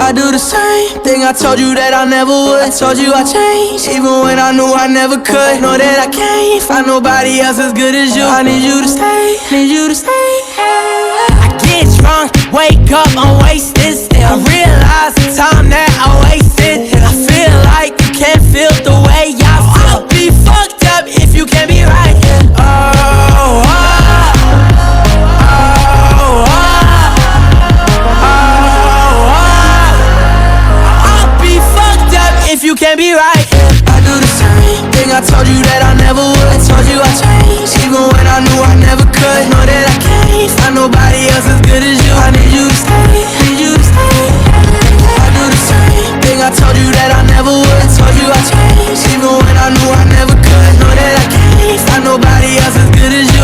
I do the same thing I told you that I never would. I told you I changed, even when I knew I never could. Know that I can't find nobody else as good as you. I need you to stay, need you to stay. I get drunk, wake up, I'm wasted still. I realize the time that I wasted. I feel like you can't feel the way I feel. I'll be fucked up if you can't be right. If you can't be right, I do the same thing I told you that I never would. I told you I changed, even when I knew I never could. Know that I can't find nobody else as good as you. I need you to stay, need you to stay. I do the same thing I told you that I never would. I told you I changed, even when I knew I never could. Know that I can't find nobody else as good as you.